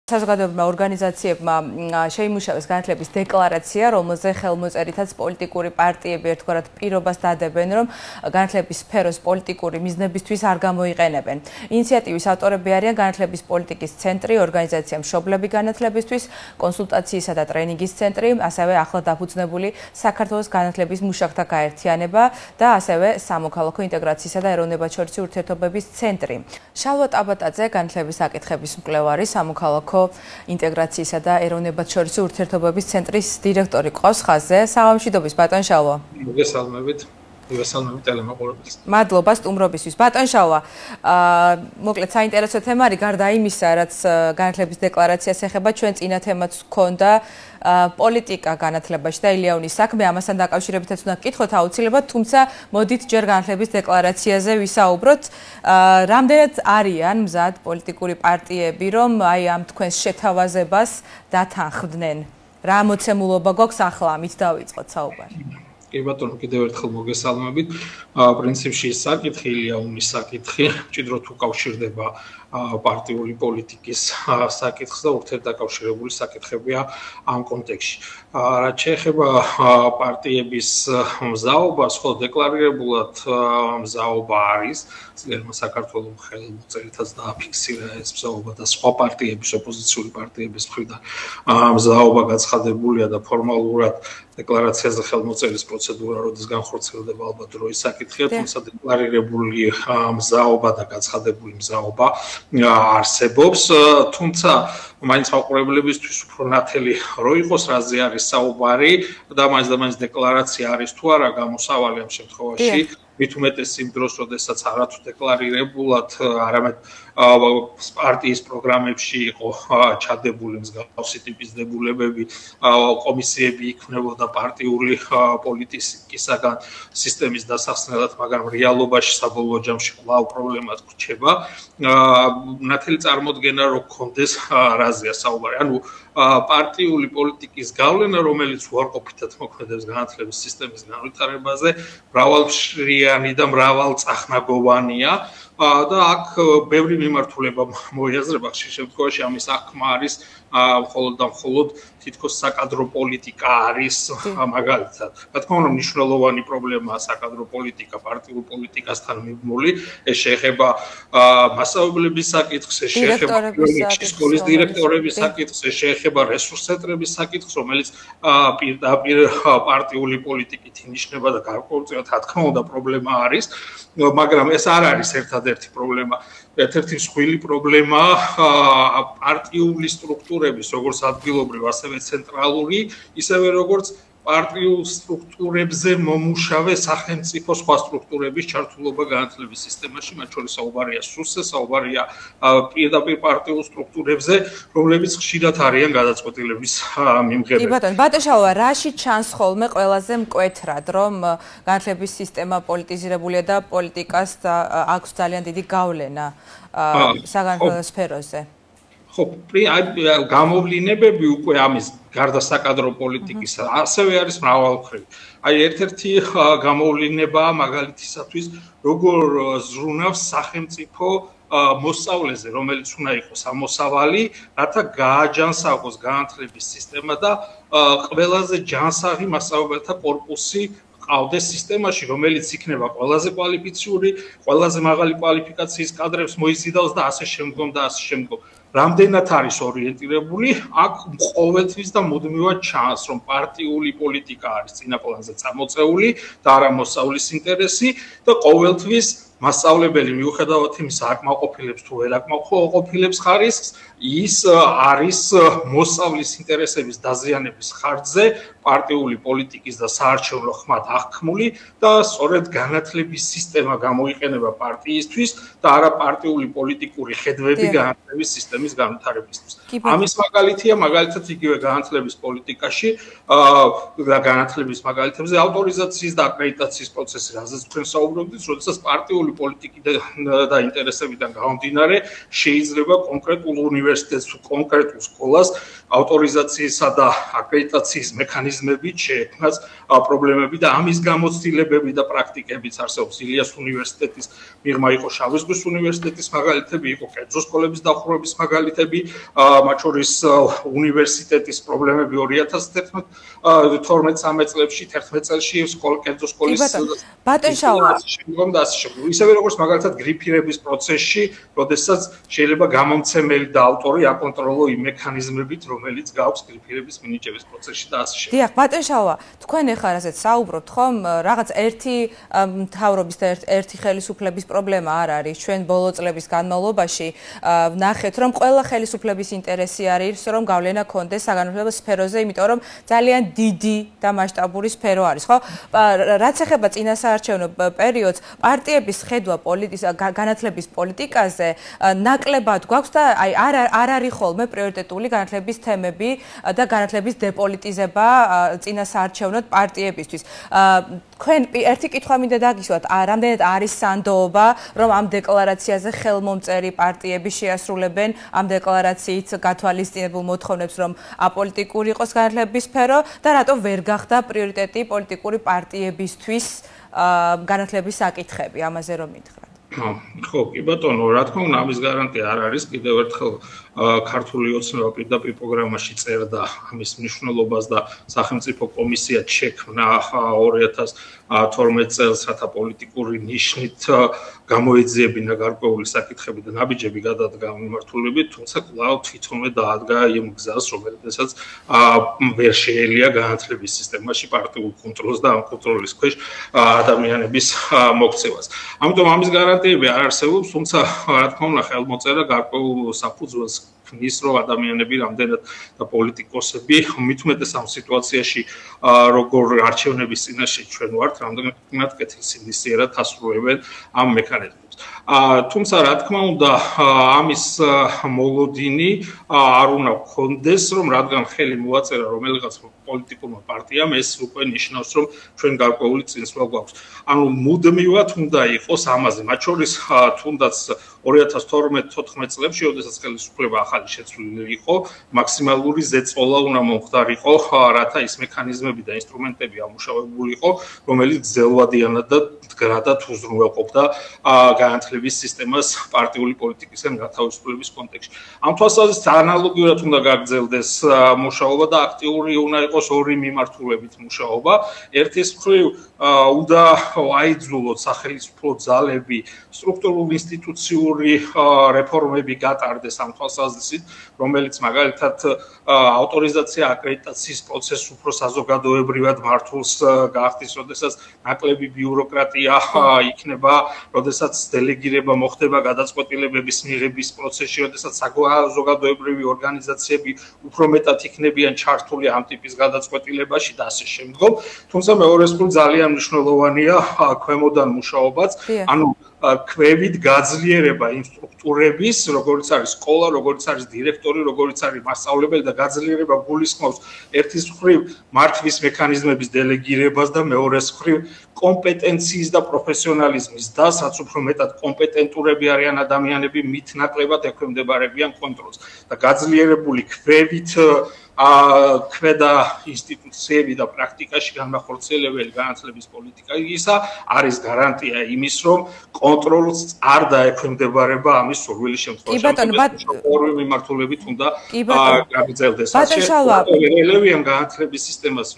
საზოგადოებრივმა ორგანიზაციებმა შეიმუშავეს განათლების დეკლარაცია, რომელზე ხელმოწერითაც პოლიტიკური პარტიები ერთგვარად პირობას დადებენ, რომ განათლების სფეროს პოლიტიკური მიზნებისთვის არ გამოიყენებენ. ინიციატივის ავტორები არიან განათლების პოლიტიკის ცენტრი, ორგანიზაცია მშობლები განათლებისთვის, კონსულტაციისა და ტრენინგის ცენტრი, ასევე ახლად დაფუძნებული საქართველოს განათლების მუშაკთა გაერთიანება და ასევე სამოქალაქო ინტეგრაციისა და ეროვნებათშორისი ურთიერთობების ცენტრი. შალვა ტაბატაძე, განათლების საკითხების მკვლევარი, სამოქალაქო ინტეგრაციისა და ეროვნებათშორისი ურთიერთობების ცენტრის დირექტორი ყავს ხაზზე. საღამოშიდობის ბატონ შალვა. მოგესალმებით. მოგესალმებით ტელემოყურებელს. მადლობა სტუმრობისთვის. ბატონ შალვა, მოკლედ საინტერესო თემა არის გარდა იმისა, რაც განათლების დეკლარაციას ეხება, ჩვენ წინა თემაც ჰქონდა პოლიტიკა განათლებაში და ილია-უნის საქმე, ამასთან დაკავშირებითაც უნდა გკითხოთ აუცილებლად, თუმცა მოდით ჯერ განათლების დეკლარაციაზე ვისაუბროთ. რამდენად არიან მზად პოლიტიკური პარტიები, რომ აი ამ თქვენს შეთავაზებას დათანხმდნენ? რა მოცემულობა გვაქვს ახლა, ამით დავიწყოთ საუბარი. კი ბატონო, კიდევ ერთხელ მოგესალმებით. პრინციპში საკითხი ილია-უნის საკითხი მჭიდროდ უკავშირდება პარტიული პოლიტიკის საკითხს და ურთიერთდაკავშირებული საკითხებია ამ კონტექსტში. რაც შეეხება პარტიების მზაობას, ხო დეკლარირებულად მზაობა არის. ძლიერმა საქართველოს ხელმოწერითაც დააფიქსირა ეს მზაობა და სხვა პარტიების, ოპოზიციური პარტიების მხრიდან მზაობა გაცხადებულია და ფორმალურად დეკლარაციაზე ხელმოწერის პროცედურა როდის განხორციელდება ალბათ დროის საკითხია, თუმცა დეკლარირებული მზაობა და გაცხადებული მზაობა არსებობს, თუმცა მაინც მაყურებლებისთვის უფრო ნათელი რო იყოს, რაზე არის საუბარი და მაინც დეკლარაცია არის თუ არა გამოსავალი ამ შემთხვევაში. მით უმეტეს იმ დროს, როდესაც არათუ დეკლარირებულად, არამედ პარტიის პროგრამებში იყო ჩადებული მსგავსი ტიპის დებულებები, კომისიები იქმნებოდა პარტიული პოლიტიკისაგან სისტემის დასახსნელად, მაგრამ რეალობაში საბოლოო ჯამში კვლავ პრობლემად რჩება. ნათელი წარმოდგენა რო გქონდეს, რაზეა საუბარი. ანუ პარტიული პოლიტიკის გავლენა, რომელიც უარყოფითად მოქმედებს განათლების სისტემის განვითარებაზე, მრავალშრიანი და მრავალწახნაგოვანია და აქ ბევრი მიმართულება მოიაზრება. ხშირ შემთხვევაში ამის აღქმა არის მხოლოდ და მხოლოდ თითქოს საკადრო პოლიტიკა არის მაგალითად. რა თქმა უნდა, მნიშვნელოვანი პრობლემაა საკადრო პოლიტიკა პარტიულ პოლიტიკასთან მიბმული. ეს შეეხება მასწავლებლების საკითხს, ეს შეეხება სკოლის დირექტორების საკითხს, ეს შეეხება რესურს ცენტრების საკითხს, რომელიც პირდაპირ პარტიული პოლიტიკით ინიშნება და გარკვეულწილად რა თქმა უნდა პრობლემა არის, მაგრამ ეს არ არის ერთადერთი პრობლემა. ერთ-ერთი მსხვილი პრობლემა პარტიული სტრუქტურების, როგორც ადგილობრივ, ასევე ცენტრალური, ისევე როგორც პარტიულ სტრუქტურებზე მომუშავე სახელმწიფო სხვა სტრუქტურების ჩართულობა განათლების სისტემაში, მათ შორის საუბარია სუსზე, საუბარია პირდაპირ პარტიულ სტრუქტურებზე, რომლებიც ხშირად არიან გადაწყვეტილების მიმღებები. კი ბატონო, ბატონ შალვა, რაში ჩანს ხოლმე ყველაზე მკვეთრად, რომ განათლების სისტემა პოლიტიზირებულია და პოლიტიკას აქვს ძალიან დიდი გავლენა საგანმანათლებლო სფეროზე? ხო, გამოვლინებები უკვე ამის გარდა საკადრო პოლიტიკისა, ასევე არის მრავალმხრივი. აი ერთ-ერთი გამოვლინება მაგალითისათვის, როგორ ზრუნავს სახელმწიფო მოსწავლეზე, რომელიც უნდა იყოს ამოსავალი, რათა გააჯანსაღოს განათლების სისტემა და ყველაზე ჯანსაღი მასწავლებელთა კორპუსი ყავდეს სისტემაში, რომელიც იქნება ყველაზე კვალიფიციური, ყველაზე მაღალი კვალიფიკაციის კადრებს მოიზიდავს და ასე შემდგომ და ასე შემდგომ. რამდენად არის ორიენტირებული, აქ ყოველთვის და მუდმივად ჩანს, რომ პარტიული პოლიტიკა არის წინა პლანზე წამოწეული და არა მოსწავლის ინტერესი და ყოველთვის მასწავლებელი მიუხედავად იმისა, აკმაყოფილებს თუ ვერ აკმაყოფილებს ხარისხს, ის არის მოსწავლის ინტერესების დაზიანების ხარჯზე პარტიული პოლიტიკის და საარჩევნო ხმად აღქმული და სწორედ განათლების სისტემა გამოიყენება პარტიისთვის და არა პარტიული პოლიტიკური ხედვები განათლების სისტემის განვითარებისთვის. ამის მაგალითია მაგალითად იგივე განათლების პოლიტიკაში და განათლების მაგალითებზე ავტორიზაციის და აკრედიტაციის პროცესი, რაზეც თქვენ საუბრობდით, როდესაც პარტიული პოლიტიკიდან და ინტერესებიდან გამომდინარე შეიძლება კონკრეტულ უნივერსიტეტს თუ კონკრეტულ სკოლას ავტორიზაციისა და აკრედიტაციის მექანიზმებით შეექმნას პრობლემები და ამის გამოცდილებები და პრაქტიკებიც არსებობს. ილიას უნივერსიტეტის მიღმა იყო შავი ზღვის უნივერსიტეტის მაგალითები, იყო კერძო სკოლების დახურების მაგალითები, მათ შორის უნივერსიტეტის პრობლემები 2012-13 წლებში, 11 წელში კერძო სკოლის ბატონშავა და ასე შემდეგ. ისევე როგორც მაგალითად გრიფირების პროცესში, როდესაც შეიძლება გამომცემელი და ავტორი აკონტროლო იმ მექანიზმებით, რომელიც გაქვს გრიფირების მინიჭების პროცესში და ასე შემდეგ. დიახ, ბატონშავა, თქვენ ახლა რასაც საუბრობთ, ხომ, რაღაც ერთი მთავრობის და ერთი ხელისუფლების პრობლემა არ არის. ჩვენ ბოლო წლების განმავლობაში ნახეთ, რომ ყველა ხელისუფლების ინტერესი არის, რომ გავლენა კონდეს საგანმანათლებლო სფეროზე, იმიტომ რომ ძალიან დიდი და მასშტაბური სფერო არის, ხო? რაც ეხება წინასაარჩევნო პერიოდს, პარტიების ხედვა განათლების პოლიტიკაზე ნაკლებად გვაქვს და არ არის ხოლმე პრიორიტეტული განათლების თემები და განათლების დეპოლიტიზება წინასაარჩევნოდ პარტიებისთვის. თქვენ ერთი კითხვა მინდა დაგისვათ, რამდენად არის სანდოობა, რომ ამ დეკლარაციაზე ხელმომწერი პარტიები შეასრულებენ ამ დეკლარაციით გათვალისწინებულ მოთხოვნებს, რომ აპოლიტიკური იყოს განათლების სფერო და რატო ვერ გახდა პრიორიტეტი პოლიტიკური პარტიებისთვის განათლების საკითხები, ამაზე რომ მითხრათ. ხო, კი ბატონო, რა თქმა უნდა, ამის გარანტია არ არის. კიდევ ერთხელ ქართული ოცნება პირდაპირ პროგრამაში წერდა ამის მნიშვნელობას და სახელმწიფო კომისია შექმნა 2012 წელს, რათა პოლიტიკური ნიშნით გამოეძიებინა გარკვეული საკითხები და ნაბიჯები გადადგა მიმართულებით, თუმცა კვლავ თვითონვე დაადგა იმ გზას, რომელსაც ვერ შეელია განათლების სისტემაში პარტიულ კონტროლს და ამ კონტროლის ქვეშ ადამიანების მოქცევას. ამიტომ ამის გარანტიები არ არსებობს, თუმცა რა თქმა უნდა, ხელმოწერა გარკვეულ საფუძველს ქმნის, რომ ადამიანები რამდენად და პოლიტიკოსები მით უმეტეს ამ სიტუაციაში როგორ არჩევნების წინაშე ჩვენ ვართ, რამდენად კეთილსინდისიერად ასრულებენ ამ მექანიზმებს. თუმცა რა თქმა უნდა, ამის მოლოდინი არ უნდა გქონდეს, რომ რადგან ხელი მოაწერა რომელიღაც პოლიტიკურმა პარტიამ, ეს უკვე ნიშნავს, რომ ჩვენ გარკვეული წინსვლა გვაქვს. ანუ მუდმივად უნდა იყოს ამაზე, მათ შორის თუნდაც 2012-14 წლებში, როდესაც ხელისუფლება ახალი შეცვლილი იყო, მაქსიმალური ზეწოლა უნდა მომხდარიყო, რათა ის მექანიზმები და ინსტრუმენტები ამუშავებული იყო, რომელიც ძელვადიანად და მდგრადად უზრუნველყოფდა განათლების სისტემას პარტიული პოლიტიკისგან გათავისუფლების კონტექსტში. ამ თვალსაზრისით ანალოგიურად უნდა გაგრძელდეს მუშაობა და აქტიური უნდა იყოს ორი მიმართულებით მუშაობა. ერთის მხრივ უნდა აიძულოთ სახელმწიფო ძალები სტრუქტურულ ინსტიტუციური რეფორმები გატარდეს ამ თვალსაზრისით, რომელიც მაგალითად ავტორიზაცია აკრედიტაციის პროცესს უფრო საზოგადოებრივად მართულს გაახდის, როდესაც ნაკლები ბიუროკრატია იქნება, როდესაც დელეგირება მოხდება გადაწყვეტილებების მიღების პროცესში, როდესაც საზოგადოებრივი ორგანიზაციები უფრო მეტად იქნებიან ჩართული ამ ტიპის გადაწყვეტილებაში და ასე შემდგომ. თუმცა მეორე მხრივ ძალიან მნიშვნელოვანია ქვემოდან მუშაობაც, ანუ ქვევით გაძლიერება იმ სტრუქტურების, როგორც არის სკოლა, როგორც არის დირექტორი, როგორც არის მასწავლებელი და გაძლიერება გულისხმობს ერთის მხრივ მართვის მექანიზმების დელეგირებას და მეორეს მხრივ კომპეტენციის და პროფესიონალიზმის და რაც უფრო მეტად კომპეტენტურები არიან ადამიანები, მით ნაკლებად ექვემდებარებიან კონტროლს და გაძლიერებული ქვევით ქვედა ინსტიტუციები და პრაქტიკაში განმახორციელებელი განათლების პოლიტიკისა არის გარანტია იმის, რომ კონტროლს არ დაექვემდებარება ამის სურვილის შემთხვევაში. ორივე მიმართულებით უნდა გაგრძელდეს. ელევიან განათლების სისტემას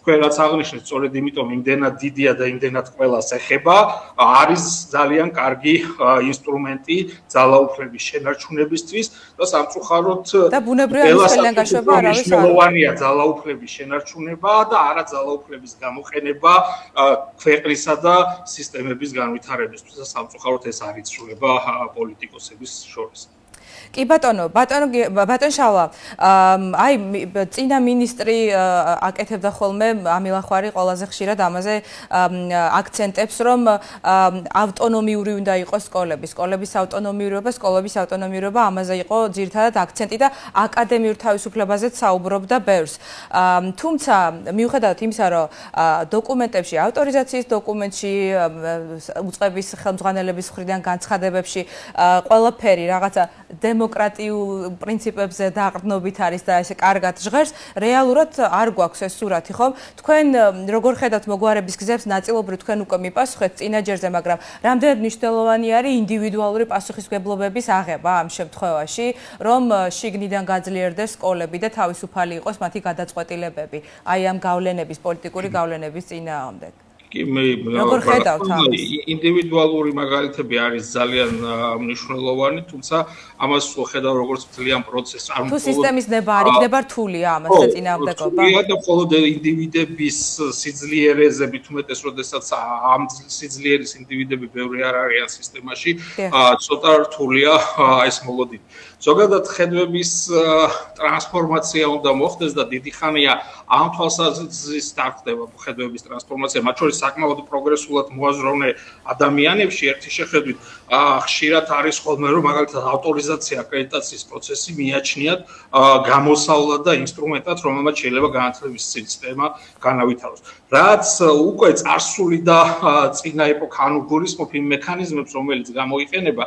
თქვენ რაც აღნიშნეთ, სწორედ იმიტომ იმდენად დიდია და იმდენად ყველას ეხება, არის ძალიან კარგი ინსტრუმენტი ძალაუფლების შენარჩუნებისთვის და სამწუხაროდ და ბუნებრივი ამისგან გაშვება არავის არ მნიშვნელოვანია ძალაუფლების შენარჩუნება და არა ძალაუფლების გამოყენება ქვეყნისა და სისტემების განვითარებისთვის და სამწუხაროდ ეს არ იცვლება პოლიტიკოსების შორის. კი ბატონო, ბატონშავა, აი წინა მინისტრი აკეთებდა ხოლმე ამილახვარი ყველაზე ხშირად ამაზე აქცენტებს, რომ ავტონომიური უნდა იყოს სკოლების ავტონომიურობა, ამაზე იყო ძირითადად აქცენტი და აკადემიურ თავისუფლებაზეც საუბრობდა ბევრს. თუმცა მიუხედავად იმისა, რომ დოკუმენტებში, ავტორიზაციის დოკუმენტში, უწყების ხელმძღვანელების მხრიდან განცხადებებში ყველაფერი რაღაცა დემოკრატიულ პრინციპებზე დაყრდნობით არის და ესე კარგად ჟღერს, რეალურად არ გვაქვს ეს სურათი, ხო? თქვენ როგორ ხედავთ მოგვარების გზებს, ნაწილობრივ თქვენ უკვე მიპასუხეთ წინაჯერზე, მაგრამ რამდენად მნიშვნელოვანი არის ინდივიდუალური პასუხისმგებლობების აღება ამ შემთხვევაში, რომ შიგნიდან გაძლიერდეს სკოლები და თავისუფალი იყოს მათი გადაწყვეტილებები, აი ამ გავლენების, პოლიტიკური გავლენების წინააღმდეგ. როგორ ხედავთ ამას? ინდივიდუალური მაგალითები არის ძალიან მნიშვნელოვანი, თუმცა ამას ხედავ როგორც ძალიან პროცესს. თუ სისტემის ნება არ იქნება რთული ამასთან წინააღმდეგობა? და მხოლოდ ინდივიდების სიძლიერეზებით უმეტეს, როდესაც ამ სიძლიერის ინდივიდები ბევრი არ არიან სისტემაში, ცოტა რთულია ეს მოლოდინი. ზოგადად ხედვების ტრანსფორმაცია უნდა მოხდეს და დიდი ხანია ამ თვალსაზრისით ხდება ხედვების ტრანსფორმაცია, მათ შორის საკმაოდ პროგრესულად მოაზროვნე ადამიანებში ერთი შეხედვით ხშირად არის ხოლმე რომ მაგალითად ავტორიზაცია აკრედიტაციის პროცესი მიაჩნიათ გამოსავლად და ინსტრუმენტად, რომელმაც შეიძლება განათლების სისტემა განავითაროს. რაც უკვე წარსული და წინა ეპოქა გულისხმობ იმ მექანიზმებს, რომელიც გამოიყენება,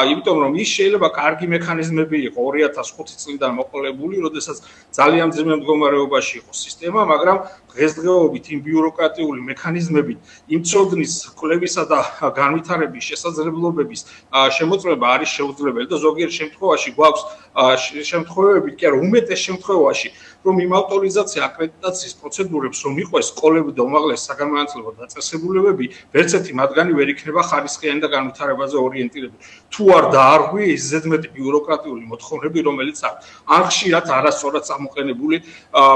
იმიტომ რომ ის შეიძლება კარგი მექანიზმები იყო 2005 წლიდან მოყოლებული, როდესაც ძალიან ძიმე მდგომარეობაში იყო სისტემა, მაგრამ დღესდღეობით იმ ბიუროკრატიული მექანიზმებით, იმ ცოდნის კვლევისა და განვითარების შესაძლებლობების შემოწმება არის შეუძლებელი და ზოგიერთ შემთხვევაში გვაქვს შემთხვევები, კი არა, უმეტეს შემთხვევაში, რომ იმ ავტორიზაცია აკრედიტაციის პროცედურებს რომ იყოს სკოლები და უმაღლესი საგანმანათლებლო დაწესებულებები, ვერც ერთი მათგანი ვერ იქნება ხარისხიანი და განვითარებაზე ორიენტირებული. თუ არ დაარღვია ის ზედმეტი ბიუროკრატიული მოთხოვნები, რომელიც აქვს. ან ხშირად არასწორად წამოყენებული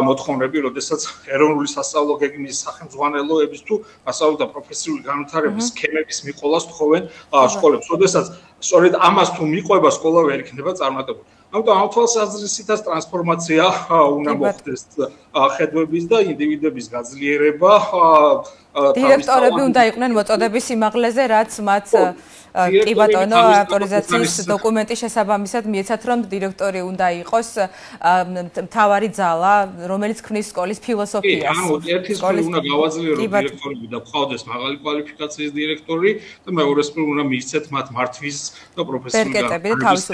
მოთხოვნები, როდესაც ეროვნული სასწავლო გეგმის სახელმძღვანელოების თუ მასწავლებლთა პროფესიული განვითარების სქემების მიყოლას თხოვენ სკოლებს, როდესაც სწორედ ამას თუ მიყვება სკოლა ვერ იქნება წარმატებული. ამიტომ ამ თვალსაზრისითაც ტრანსფორმაცია უნდა მოხდეს ხედვების და ინდივიდების გაძლიერება. დირექტორები უნდა იყვნენ მოწოდების სიმაღლეზე, რაც მათ კი ბატონო, ავტორიზაციის დოკუმენტის შესაბამისად მიეცათ, რომ დირექტორი უნდა იყოს მთავარი ძალა, რომელიც ქმნის სკოლის ფილოსოფიას. ანუ ერთის მხრივ უნდა გავაძლიეროთ დირექტორები და გვყავდეს მაღალი კვალიფიკაციის დირექტორი და მეორეს მხრივ უნდა მიიღეთ მათ მართვის და პროფესიული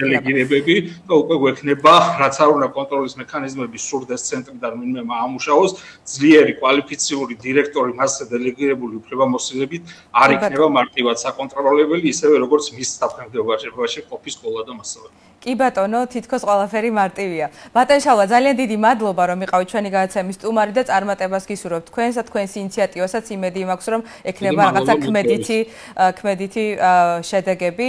დელეგირებები და უკვე გვექნება, რაც არ უნდა კონტროლის მექანიზმები სურდეს ცენტრიდან ვინმე ამუშაოს, ძლიერი კვალიფიციური დირექტორი მასზე დელეგირებული უფლებამოსილებით არ იქნება მარტივად საკონტროლებელი, ისევ როგორც მის საფრანგეთობაში ყოფი სკოლა და მასწავლებელი. კი ბატონო, თითქოს ყველაფერი მარტივია. ბატონშალვა, ძალიან დიდი მადლობა, რომ იყავით ჩვენი გადაცემის სტუმარი და წარმატებას გისურვებთ თქვენსა, თქვენს ინიციატივასაც იმედი მაქვს, რომ ექნება რაღაცა ქმედითი შედეგები.